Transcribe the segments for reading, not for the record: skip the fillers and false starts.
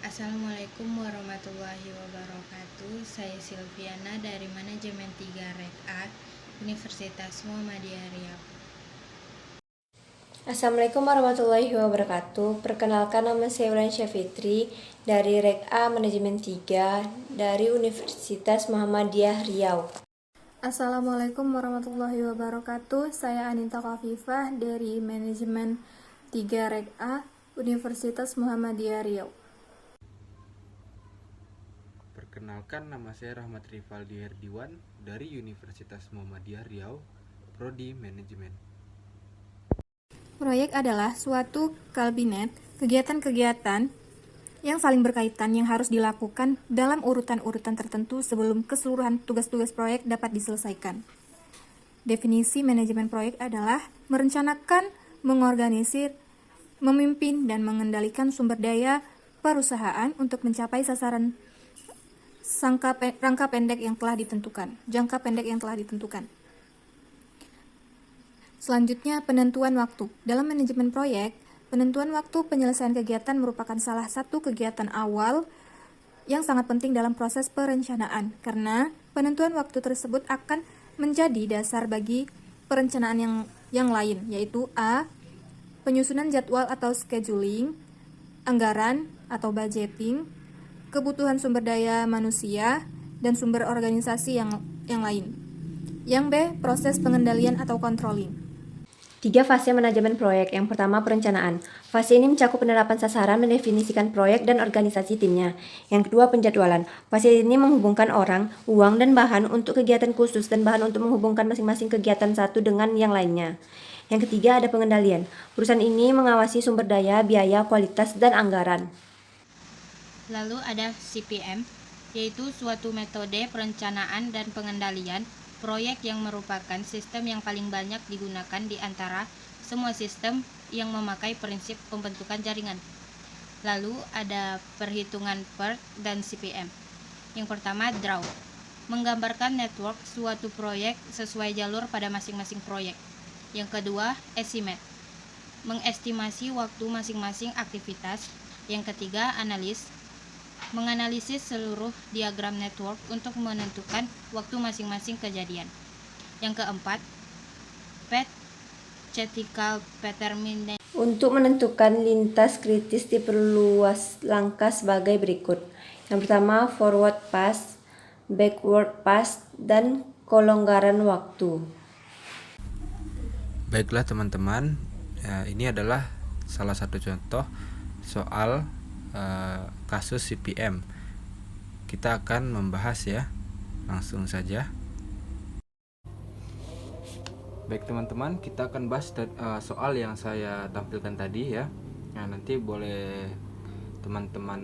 Assalamualaikum warahmatullahi wabarakatuh. Saya Silviana dari Manajemen 3 Rek A, Universitas Muhammadiyah Riau. Assalamualaikum warahmatullahi wabarakatuh. Perkenalkan, nama saya Uransya Fitri dari Rek A Manajemen 3 dari Universitas Muhammadiyah Riau. Assalamualaikum warahmatullahi wabarakatuh. Saya Anita Khafifah dari Manajemen 3 Rek A, Universitas Muhammadiyah Riau. Perkenalkan, nama saya Rahmat Rivaldi Herdiwan dari Universitas Muhammadiyah Riau, Prodi Manajemen. Proyek adalah suatu kabinet kegiatan-kegiatan yang saling berkaitan yang harus dilakukan dalam urutan-urutan tertentu sebelum keseluruhan tugas-tugas proyek dapat diselesaikan. Definisi manajemen proyek adalah merencanakan, mengorganisir, memimpin, dan mengendalikan sumber daya perusahaan untuk mencapai sasaran jangka pendek yang telah ditentukan. Selanjutnya, penentuan waktu. Dalam manajemen proyek, penentuan waktu penyelesaian kegiatan merupakan salah satu kegiatan awal yang sangat penting dalam proses perencanaan, karena penentuan waktu tersebut akan menjadi dasar bagi perencanaan yang lain, yaitu A. Penyusunan jadwal atau scheduling, anggaran atau budgeting, kebutuhan sumber daya manusia, dan sumber organisasi yang lain. Yang B. Proses pengendalian atau controlling. 3 fase manajemen proyek. Yang pertama, perencanaan. Fase ini mencakup penerapan sasaran, mendefinisikan proyek dan organisasi timnya. Yang kedua, penjadwalan. Fase ini menghubungkan orang, uang, dan bahan untuk kegiatan khusus dan bahan untuk menghubungkan masing-masing kegiatan satu dengan yang lainnya. Yang ketiga, ada pengendalian. Perusahaan ini mengawasi sumber daya, biaya, kualitas, dan anggaran. Lalu ada CPM, yaitu suatu metode perencanaan dan pengendalian proyek yang merupakan sistem yang paling banyak digunakan di antara semua sistem yang memakai prinsip pembentukan jaringan. Lalu ada perhitungan PERT dan CPM. Yang pertama, draw, menggambarkan network suatu proyek sesuai jalur pada masing-masing proyek. Yang kedua, estimate, mengestimasi waktu masing-masing aktivitas. Yang ketiga, analis, menganalisis seluruh diagram network untuk menentukan waktu masing-masing kejadian. Yang keempat, path critical pattern. Untuk menentukan lintas kritis diperluas langkah sebagai berikut. Yang pertama, forward pass, backward pass, dan kelonggaran waktu. Baiklah teman-teman, ini adalah salah satu contoh soal kasus CPM. Kita akan membahas ya, langsung saja. Baik teman-teman, kita akan bahas soal yang saya tampilkan tadi ya. Nah, nanti boleh teman-teman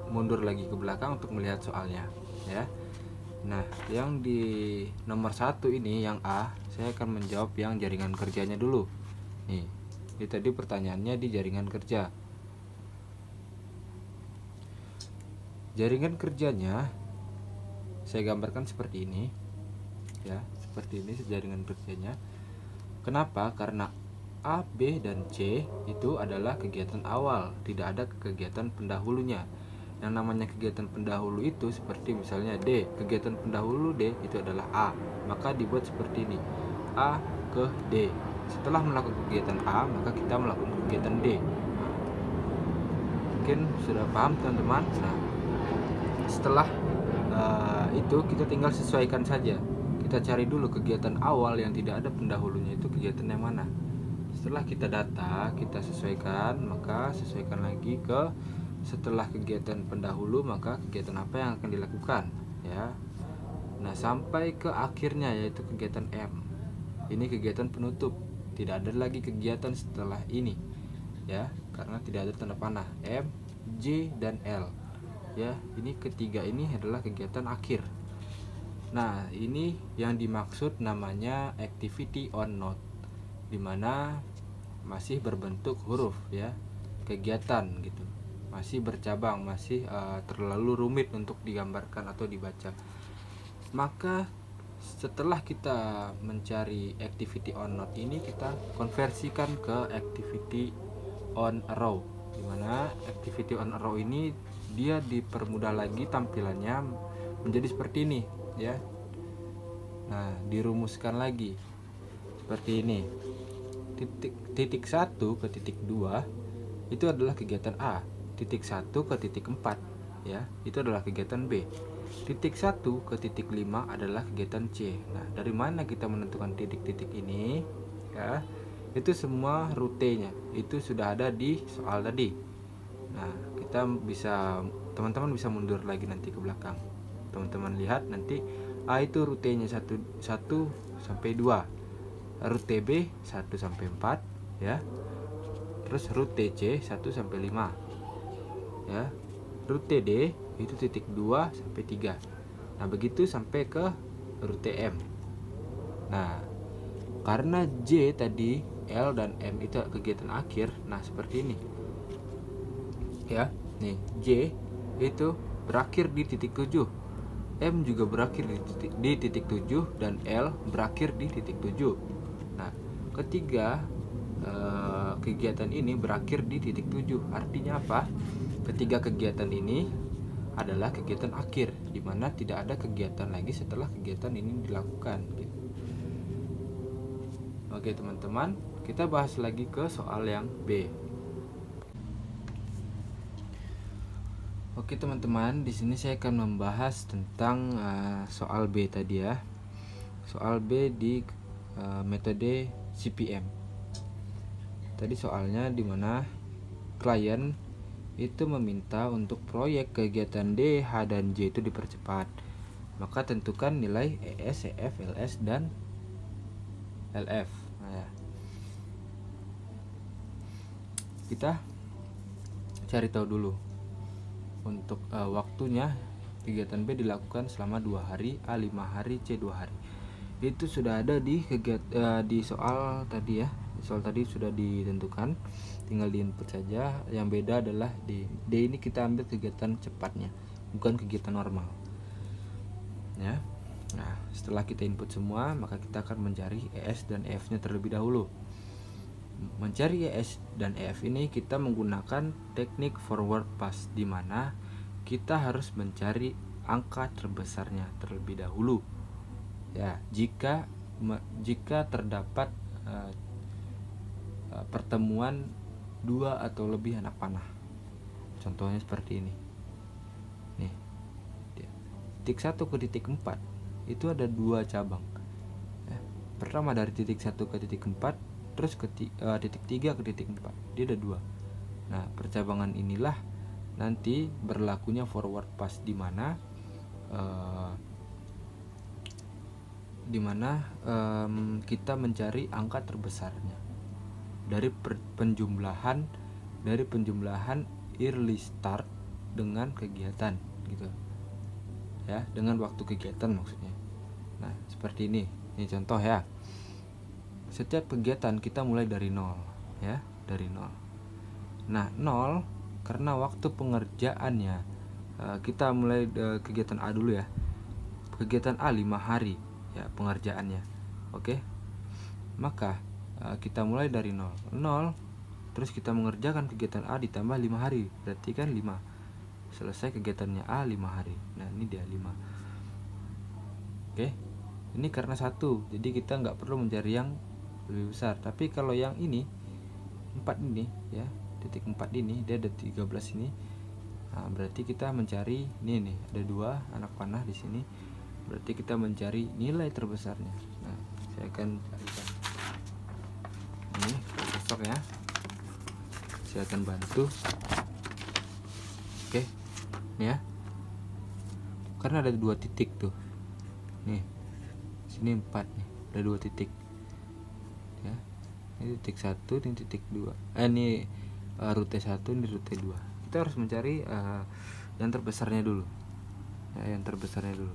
mundur lagi ke belakang untuk melihat soalnya ya. Nah, yang di nomor 1 ini yang A, saya akan menjawab yang jaringan kerjanya dulu. Nih, ini tadi pertanyaannya di jaringan kerja. Jaringan kerjanya saya gambarkan seperti ini ya, seperti ini jaringan kerjanya. Kenapa? Karena A, B, dan C itu adalah kegiatan awal, tidak ada kegiatan pendahulunya. Yang namanya kegiatan pendahulu itu seperti misalnya D, kegiatan pendahulu D itu adalah A, maka dibuat seperti ini, A ke D. Setelah melakukan kegiatan A, maka kita melakukan kegiatan D. Mungkin sudah paham teman-teman. Nah, setelah itu kita tinggal sesuaikan saja. Kita cari dulu kegiatan awal yang tidak ada pendahulunya itu kegiatan yang mana. Setelah kita data, kita sesuaikan, maka sesuaikan lagi ke setelah kegiatan pendahulu, maka kegiatan apa yang akan dilakukan ya. Nah, sampai ke akhirnya yaitu kegiatan M. Ini kegiatan penutup. Tidak ada lagi kegiatan setelah ini ya, karena tidak ada tanda panah M, J, dan L. Ya, ini ketiga ini adalah kegiatan akhir. Nah, ini yang dimaksud namanya activity on node, dimana masih berbentuk huruf ya, kegiatan gitu, masih bercabang, masih terlalu rumit untuk digambarkan atau dibaca. Maka setelah kita mencari activity on node ini, kita konversikan ke activity on row dimana activity on a row ini dia dipermudah lagi tampilannya menjadi seperti ini ya. Nah, dirumuskan lagi seperti ini. Titik 1 ke titik 2 itu adalah kegiatan A. Titik 1 ke titik 4 ya, itu adalah kegiatan B. Titik 1 ke titik 5 adalah kegiatan C. Nah, dari mana kita menentukan titik-titik ini ya? Itu semua rutenya itu sudah ada di soal tadi. Nah, teman-teman bisa mundur lagi nanti ke belakang. Teman-teman lihat nanti A itu rutenya 1 sampai 2. Rute B 1 sampai 4 ya. Terus rute C 1 sampai 5. Ya. Rute D itu titik 2 sampai 3. Nah, begitu sampai ke rute M. Nah, karena J tadi, L dan M itu kegiatan akhir, nah seperti ini. Ya, nih J itu berakhir di titik 7. M juga berakhir di titik 7 dan L berakhir di titik 7. Nah, ketiga kegiatan ini berakhir di titik 7. Artinya apa? Ketiga kegiatan ini adalah kegiatan akhir, di mana tidak ada kegiatan lagi setelah kegiatan ini dilakukan gitu. Oke teman-teman, kita bahas lagi ke soal yang B. Oke teman-teman, di sini saya akan membahas tentang soal B tadi ya. Soal B di metode CPM. Tadi soalnya di mana klien itu meminta untuk proyek kegiatan D, H, dan J itu dipercepat. Maka tentukan nilai ES, CF, LS, dan LF. Nah, ya. Kita cari tahu dulu untuk waktunya. Kegiatan B dilakukan selama 2 hari, A 5 hari, C 2 hari. Itu sudah ada di di soal tadi ya. Soal tadi sudah ditentukan, tinggal diinput saja. Yang beda adalah di D ini kita ambil kegiatan cepatnya, bukan kegiatan normal ya. Nah, setelah kita input semua, maka kita akan mencari ES dan EF nya terlebih dahulu. Mencari ES dan EF ini kita menggunakan teknik forward pass, di mana kita harus mencari angka terbesarnya terlebih dahulu ya. Jika terdapat pertemuan 2 atau lebih anak panah, contohnya seperti ini nih, titik 1 ke titik 4 itu ada 2 cabang ya. Pertama dari titik 1 ke titik 4, terus ke titik 3 ke titik 4, dia ada 2. Nah, percabangan inilah nanti berlakunya forward pass, di mana kita mencari angka terbesarnya dari penjumlahan early start dengan kegiatan gitu ya, dengan waktu kegiatan maksudnya. Nah, seperti ini contoh ya. Setiap kegiatan kita mulai dari 0 ya, dari 0. Nah, 0 karena waktu pengerjaannya kita mulai kegiatan A dulu ya. Kegiatan A 5 hari ya pengerjaannya. Oke. Maka kita mulai dari 0. Terus kita mengerjakan kegiatan A ditambah 5 hari. Berarti kan 5. Selesai kegiatannya A 5 hari. Nah, ini dia 5. Oke. Ini karena 1. Jadi kita nggak perlu mencari yang lebih besar. Tapi kalau yang ini 4 ini ya, titik 4 ini dia ada 13 ini. Nah, berarti kita mencari ini nih, ada 2 anak panah di sini. Berarti kita mencari nilai terbesarnya. Nah, saya akan carikan ini besok ya. Saya akan bantu. Oke. Nih ya. Karena ada 2 titik tuh. Nih. Sini 4 nih. Ada 2 titik. Ya. Ini titik 1, ini titik 2. Ini rute 1, ini rute 2. Kita harus mencari yang terbesarnya dulu. Ya, yang terbesarnya dulu.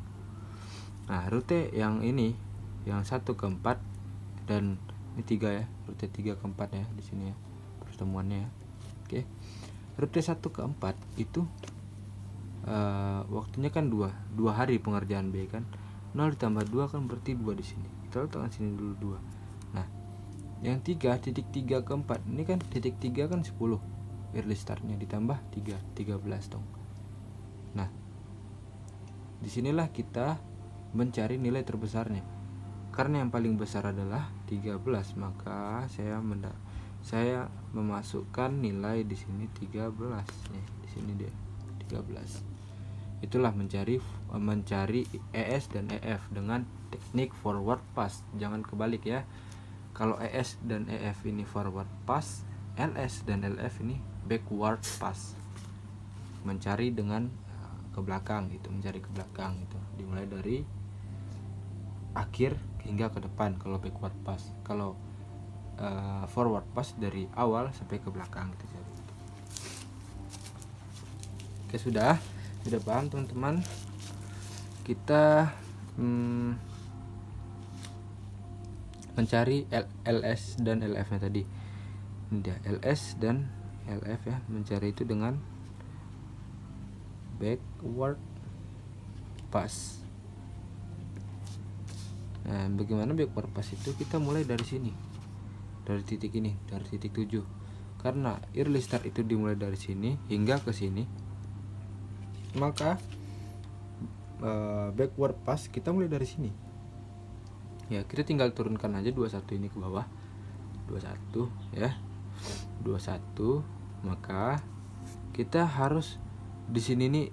Nah, rute yang ini, yang 1 ke 4 dan ini 3 ya, rute 3 ke 4 ya di sini ya pertemuannya ya. Oke. Rute 1 ke 4 itu waktunya kan 2 hari pengerjaan B kan. 0 ditambah 2 kan berarti 2 di sini. Kita letakkan sini dulu 2. Nah, yang 3 titik 3 ke 4 ini kan titik 3 kan 10. early startnya ditambah 13 dong. Nah, disinilah kita mencari nilai terbesarnya. Karena yang paling besar adalah 13, maka saya memasukkan nilai di sini 13 nih, di sini dia 13. Itulah mencari ES dan EF dengan teknik forward pass. Jangan kebalik ya. Kalau ES dan EF ini forward pass, LS dan LF ini backward pass. Mencari dengan ke belakang gitu, mencari ke belakang gitu. Dimulai dari akhir hingga ke depan kalau backward pass. Kalau forward pass dari awal sampai ke belakang gitu. Oke, sudah paham teman-teman. Kita mencari LS dan LF nya tadi. Ini dia LS dan LF ya, mencari itu dengan backward pass. Nah, bagaimana backward pass itu? Kita mulai dari sini, dari titik ini, dari titik 7. Karena early start itu dimulai dari sini hingga ke sini, maka backward pass kita mulai dari sini. Ya, kita tinggal turunkan aja 21 ini ke bawah. 21 ya. 21, maka kita harus di sini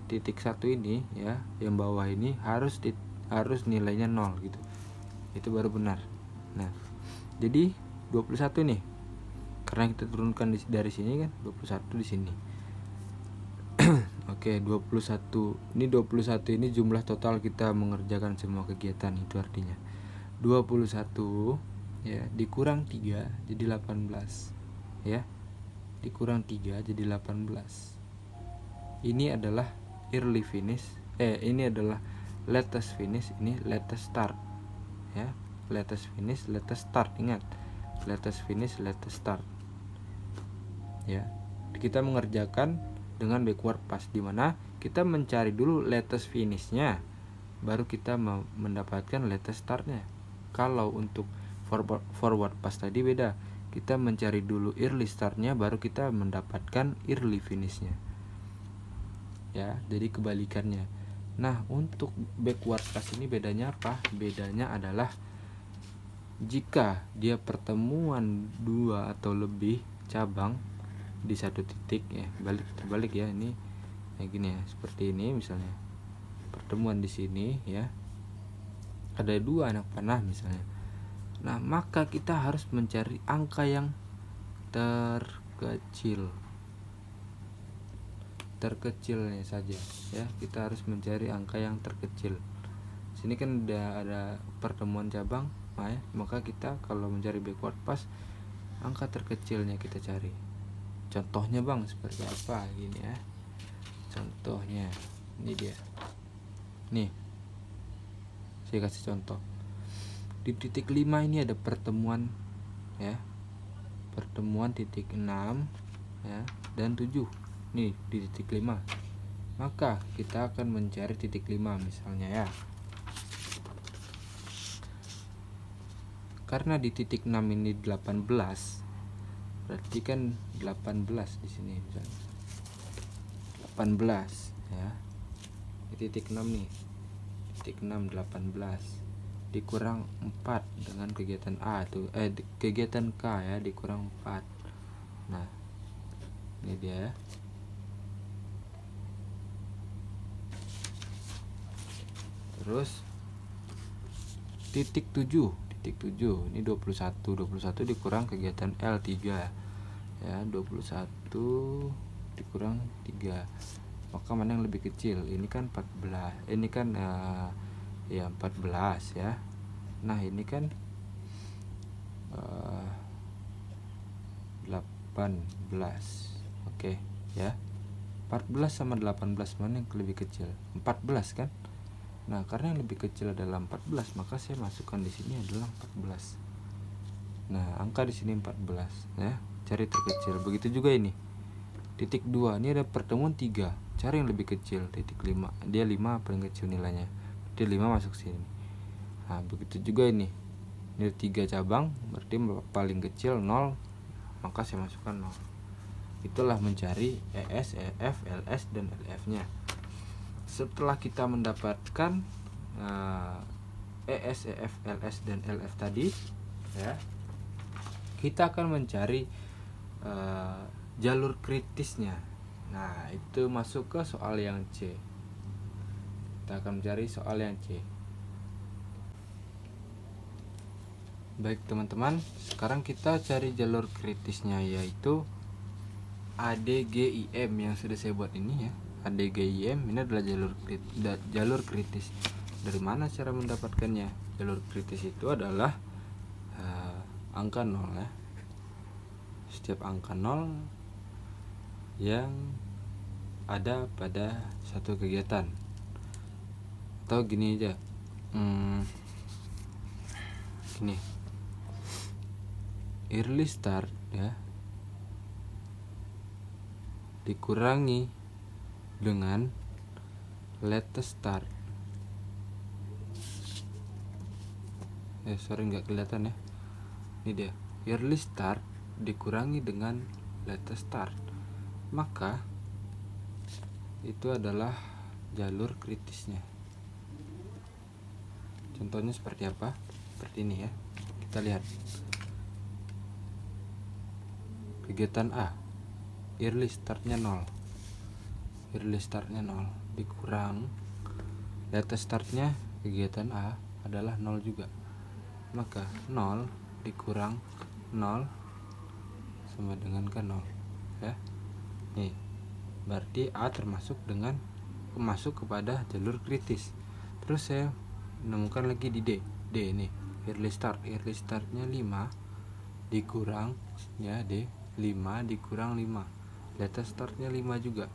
titik 1 ini ya, yang bawah ini harus nilainya 0 gitu. Itu baru benar. Nah, jadi 21 nih. Karena kita turunkan dari sini kan, 21 di sini. Oke, 21. Ini 21 ini jumlah total kita mengerjakan semua kegiatan, itu artinya 21 ya dikurang 3 jadi 18 ya. Dikurang 3 jadi 18. Ini adalah early finish. Ini adalah latest finish, ini latest start ya. Latest finish, latest start, ingat. Latest finish, latest start. Ya. Kita mengerjakan dengan backward pass, di mana kita mencari dulu latest finishnya, baru kita mendapatkan latest startnya. Kalau untuk forward pass tadi beda, kita mencari dulu early startnya, baru kita mendapatkan early finishnya. Ya, jadi kebalikannya. Nah, untuk backward pass ini bedanya apa? Bedanya adalah jika dia pertemuan 2 atau lebih cabang di satu titik ya, terbalik ya, ini kayak gini ya, seperti ini misalnya. Pertemuan di sini ya, ada 2 anak panah misalnya. Nah, maka kita harus mencari angka yang terkecilnya saja ya. Kita harus mencari angka yang terkecil. Sini kan ada pertemuan cabang, maka kita kalau mencari backward pass, angka terkecilnya kita cari. Contohnya bang seperti apa gini ya. Contohnya ini dia. Nih, saya kasih contoh. Di titik 5 ini ada pertemuan ya. Pertemuan titik 6 ya dan 7. Nih di titik 5. Maka kita akan mencari titik 5 misalnya ya. Karena di titik 6 ini 18, berarti kan 18 di sini misalnya. 18 ya. Di titik 6 nih. Titik 6 18 dikurang 4 dengan kegiatan A tuh kegiatan K ya, dikurang 4. Nah, ini dia. Terus titik 7 ini 21 dikurang kegiatan L3 ya, 21 dikurang 3, maka mana yang lebih kecil? Ini kan 14, ini kan ya 14 ya. Nah, ini kan 18. Oke ya. 14 sama 18 mana yang lebih kecil? 14 kan? Nah, karena yang lebih kecil adalah 14, maka saya masukkan di sini adalah 14. Nah, angka di sini 14 ya. Cari terkecil. Begitu juga ini. Titik 2, ini ada pertemuan 3. Cari yang lebih kecil, titik 5. Dia 5 paling kecil nilainya. Dia 5 masuk sini. Nah, begitu juga ini. Ini 3 cabang, berarti paling kecil 0, maka saya masukkan 0. itulah mencari ES, EF, LS, dan LF-nya. Setelah kita mendapatkan ES, EF, LS, dan LF tadi, ya, kita akan mencari jalur kritisnya. Nah, itu masuk ke soal yang C. Kita akan mencari soal yang C. Baik teman-teman, sekarang kita cari jalur kritisnya, yaitu ADGIM yang sudah saya buat ini ya. ADGIM ini adalah jalur kritis. Dari mana cara mendapatkannya? Jalur kritis itu adalah angka 0 ya. Setiap angka 0 yang ada pada satu kegiatan. Atau gini aja, gini, early start ya dikurangi dengan latest start. Sorry nggak kelihatan ya. Ini dia, early start dikurangi dengan latest start, maka itu adalah jalur kritisnya. Contohnya seperti apa? Seperti ini ya. Kita lihat. Kegiatan A, early startnya 0. Early startnya 0 dikurang latest startnya kegiatan A adalah 0 juga. Maka 0 dikurang 0 sama dengan ke 0 ya. Nih, berarti A masuk kepada jalur kritis. Terus saya menemukan lagi di D. D ini early startnya 5 dikurang ya D, 5 dikurang 5, latest startnya 5 juga,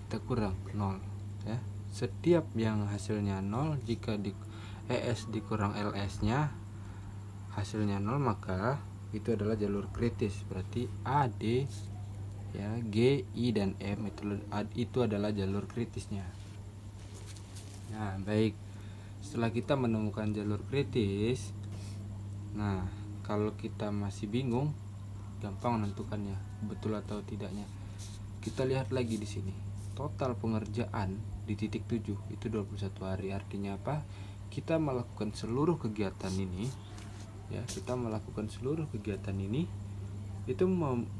kita kurang 0 ya. Setiap yang hasilnya 0, jika di ES dikurang LS nya hasilnya 0, maka itu adalah jalur kritis. Berarti AD ya, G, I, dan M itu adalah jalur kritisnya. Nah baik, setelah kita menemukan jalur kritis, nah kalau kita masih bingung, gampang menentukannya betul atau tidaknya. Kita lihat lagi di sini. Total pengerjaan di titik 7 itu 21 hari. Artinya apa? Kita melakukan seluruh kegiatan ini ya, itu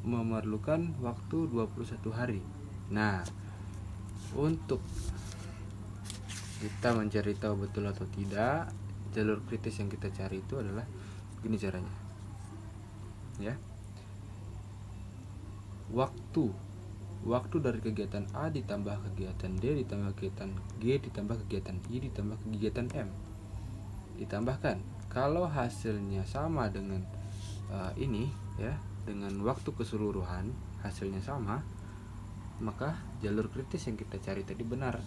memerlukan waktu 21 hari. Nah, untuk kita mencari tahu betul atau tidak jalur kritis yang kita cari itu adalah begini caranya. Ya. Waktu dari kegiatan A ditambah kegiatan D ditambah kegiatan G ditambah kegiatan I ditambah kegiatan M ditambahkan. Kalau hasilnya sama dengan ini ya, dengan waktu keseluruhan hasilnya sama, maka jalur kritis yang kita cari tadi benar.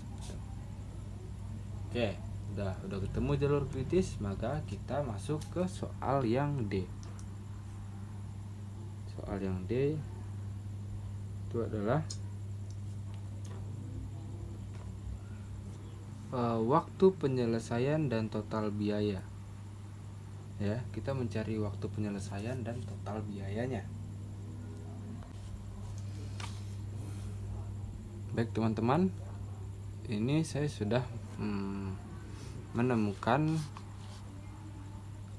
Oke, udah ketemu jalur kritis, maka kita masuk ke soal yang D. Soal yang D itu adalah waktu penyelesaian dan total biaya. Ya, kita mencari waktu penyelesaian dan total biayanya. Baik teman-teman, ini saya sudah menemukan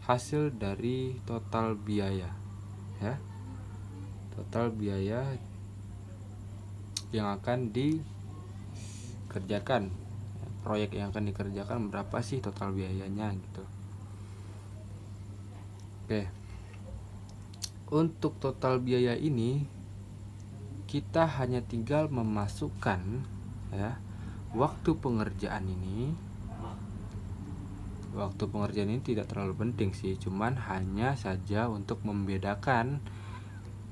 hasil dari total biaya ya. Total biaya yang akan dikerjakan, proyek yang akan dikerjakan, berapa sih total biayanya gitu. Oke, untuk total biaya ini kita hanya tinggal memasukkan ya waktu pengerjaan ini. Waktu pengerjaan ini tidak terlalu penting sih, cuman hanya saja untuk membedakan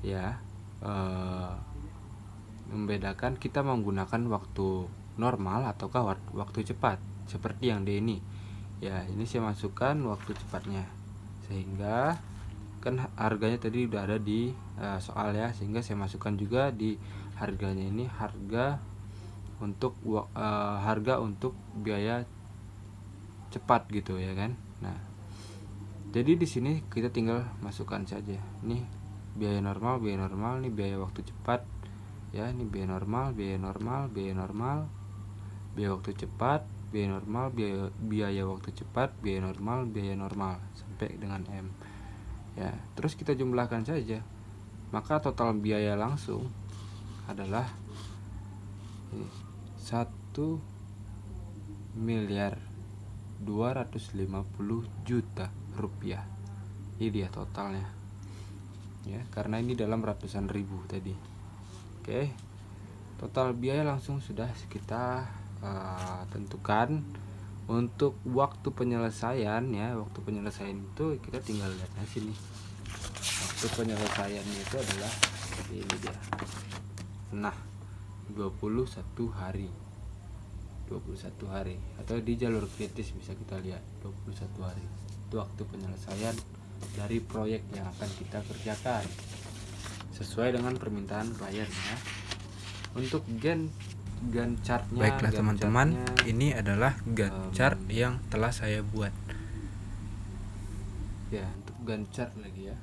ya, membedakan kita menggunakan waktu normal ataukah waktu cepat seperti yang D ini ya. Ini saya masukkan waktu cepatnya, sehingga kan harganya tadi udah ada di soal ya, sehingga saya masukkan juga di harganya ini, harga untuk biaya cepat gitu ya kan. Nah, jadi di sini kita tinggal masukkan saja nih biaya normal, nih biaya waktu cepat, Ya, ini biaya normal, biaya normal, biaya normal, biaya waktu cepat, biaya normal, biaya waktu cepat, biaya normal sampai dengan M. Ya, terus kita jumlahkan saja. Maka total biaya langsung adalah 1.250.000.000 rupiah. Ini dia totalnya. Ya, karena ini dalam ratusan ribu tadi. Oke. Total biaya langsung sudah kita tentukan. Untuk waktu penyelesaian ya, waktu penyelesaian itu kita tinggal lihat sini. Waktu penyelesaiannya itu adalah ini dia. Nah, 21 hari. 21 hari atau di jalur kritis bisa kita lihat 21 hari. Itu waktu penyelesaian dari proyek yang akan kita kerjakan sesuai dengan permintaan klien ya. Untuk Gantt chart-nya, Baiklah teman-teman, chart-nya, ini adalah Gantt chart yang telah saya buat. ya, untuk Gantt chart lagi ya.